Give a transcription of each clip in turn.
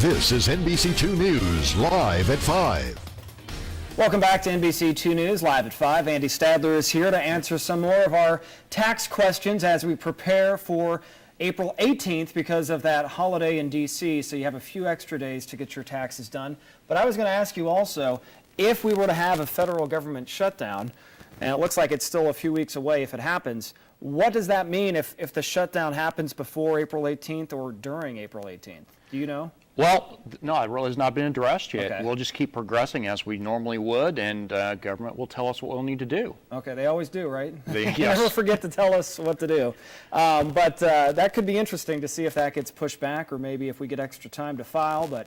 This is NBC2 News, live at 5. Welcome back to NBC2 News, live at 5. Andy Stadler is here to answer some more of our tax questions as we prepare for April 18th because of that holiday in D.C., so you have a few extra days to get your taxes done. But I was going to ask you also, if we were to have a federal government shutdown, and it looks like it's still a few weeks away if it happens, what does that mean if the shutdown happens before April 18th or during April 18th? Do you know? Well, no, it really has not been addressed yet. Okay. We'll just keep progressing as we normally would, and government will tell us what we'll need to do. Okay, they always do, right? They Yes. never forget to tell us what to do. But that could be interesting to see if that gets pushed back or maybe if we get extra time to file, but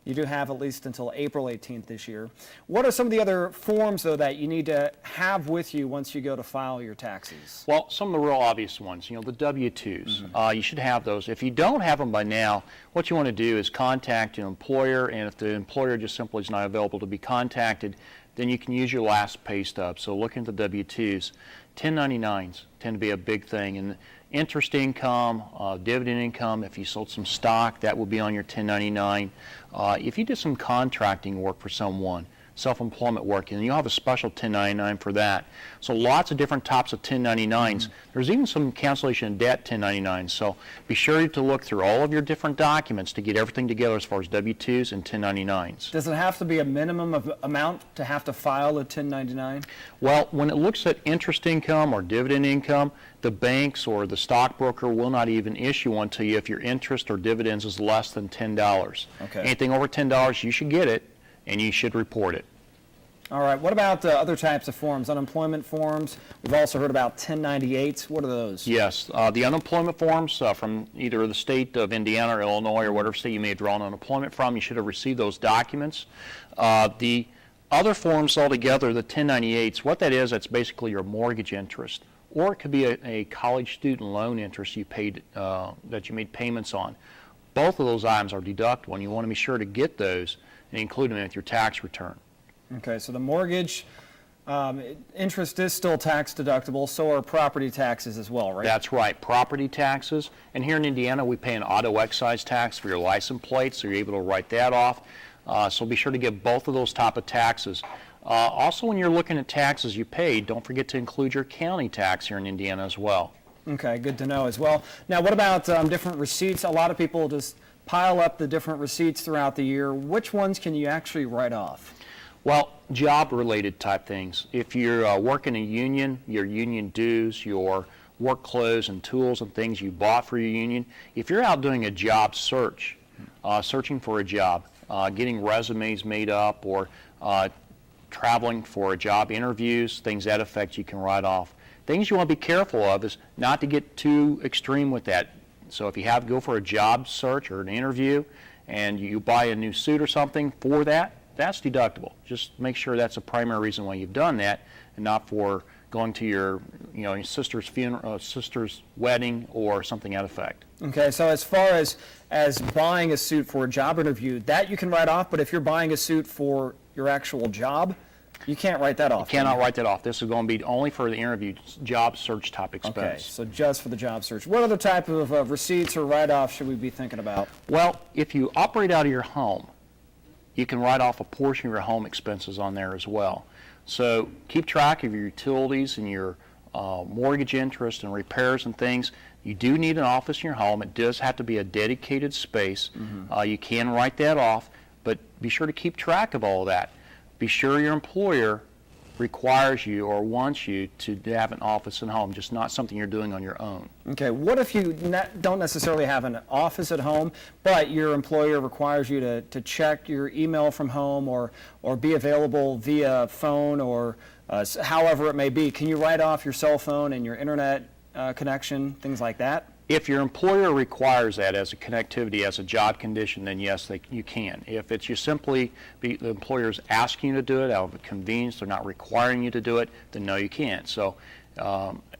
you do have at least until April 18th this year. What are some of the other forms, though, that you need to have with you once you go to file your taxes? Well, some of the real obvious ones, the W-2s. You should have those. If you don't have them by now, what you want to do is contact your employer, and if the employer just simply is not available to be contacted, then you can use your last pay stub. So looking at the W-2s, 1099s tend to be a big thing. And interest income, dividend income, if you sold some stock, that will be on your 1099. If you did some contracting work for someone, self-employment work, and you'll have a special 1099 for that. So lots of different types of 1099s. There's even some cancellation of debt 1099s. So be sure to look through all of your different documents to get everything together as far as W-2s and 1099s. Does it have to be a minimum of amount to have to file a 1099? Well, when it looks at interest income or dividend income, the banks or the stockbroker will not even issue one to you if your interest or dividends is less than $10. Okay. Anything over $10, you should get it, and you should report it. All right. What about other types of forms? Unemployment forms. We've also heard about 1098s. What are those? Yes. The unemployment forms from either the state of Indiana or Illinois or whatever state you may have drawn unemployment from, you should have received those documents. The other forms altogether, the 1098s, what that is, that's basically your mortgage interest. Or it could be a college student loan interest you paid, that you made payments on. Both of those items are deductible, and you want to be sure to get those and include them with your tax return. Okay, so the mortgage interest is still tax deductible, so are property taxes as well, right? That's right, property taxes. And here in Indiana, we pay an auto excise tax for your license plate, so you're able to write that off. So be sure to get both of those type of taxes. Also, when you're looking at taxes you pay, don't forget to include your county tax here in Indiana as well. Okay, good to know as well. Now, what about different receipts? A lot of people just pile up the different receipts throughout the year. Which ones can you actually write off? Well, job-related type things. If you're working a union, your union dues, your work clothes and tools and things you bought for your union, if you're out doing a job search, searching for a job, getting resumes made up, or traveling for a job interviews, things that affect you can write off. Things you want to be careful of is not to get too extreme with that. So if you have to go for a job search or an interview and you buy a new suit or something for that, that's deductible. Just make sure that's the primary reason why you've done that, and not for going to your, your sister's funeral, sister's wedding, or something to that effect. Okay, so as far as buying a suit for a job interview, that you can write off, but if you're buying a suit for your actual job, you can't write that off. You cannot write that off. This is going to be only for the interview job search type expense. Okay, so just for the job search. What other type of receipts or write-offs should we be thinking about? Well, if you operate out of your home, you can write off a portion of your home expenses on there as well. So keep track of your utilities and your mortgage interest and repairs and things. You do need an office in your home. It does have to be a dedicated space. You can write that off, but be sure to keep track of all of that. Be sure your employer requires you or wants you to have an office at home, just not something you're doing on your own. Okay, what if you don't necessarily have an office at home, but your employer requires you to check your email from home or be available via phone or however it may be? Can you write off your cell phone and your internet connection, things like that? If your employer requires that as a connectivity, as a job condition, then yes, you can. If it's you simply, the employer's asking you to do it out of convenience, they're not requiring you to do it, then no, you can't. So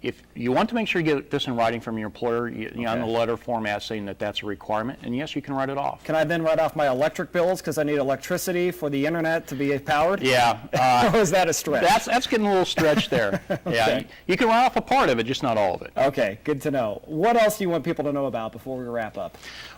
if you want to make sure you get this in writing from your employer, on the letter format saying that that's a requirement, and yes, you can write it off. Can I then write off my electric bills because I need electricity for the internet to be powered? Yeah. Or is that a stretch? That's getting a little stretched there. Okay. Yeah, you can write off a part of it, just not all of it. Okay, good to know. What else do you want people to know about before we wrap up?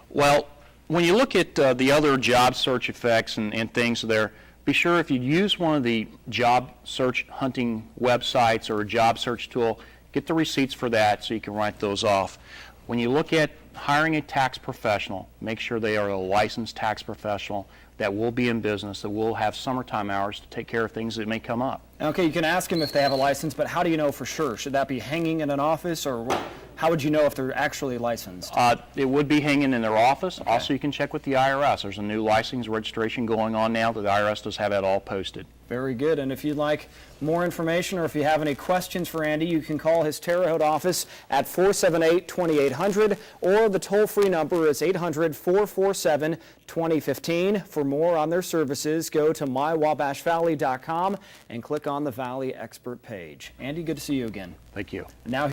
Well, When you look at the other job search effects and things there, be sure if you use one of the job search hunting websites or a job search tool, get the receipts for that so you can write those off. When you look at hiring a tax professional, make sure they are a licensed tax professional that will be in business, that will have summertime hours to take care of things that may come up. Okay, you can ask them if they have a license, but how do you know for sure? Should that be hanging in an office, or how would you know if they're actually licensed? It would be hanging in their office. Okay. Also, you can check with the IRS. There's a new license registration going on now that the IRS does have that all posted. Very good. And if you'd like more information or if you have any questions for Andy, you can call his Terre Haute office at 478-2800, or the toll-free number is 800-447-2015. For more on their services, go to mywabashvalley.com and click on the Valley Expert page. Andy, good to see you again. Thank you. Now